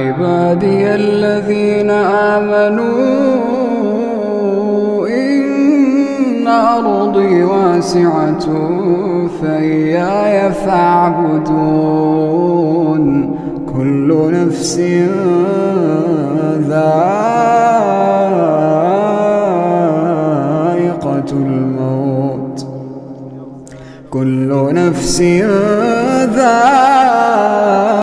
عبادي الذين آمنوا إن أرضي واسعة فإياي فاعبدون كل نفس ذائقة الموت كل نفس ذائقة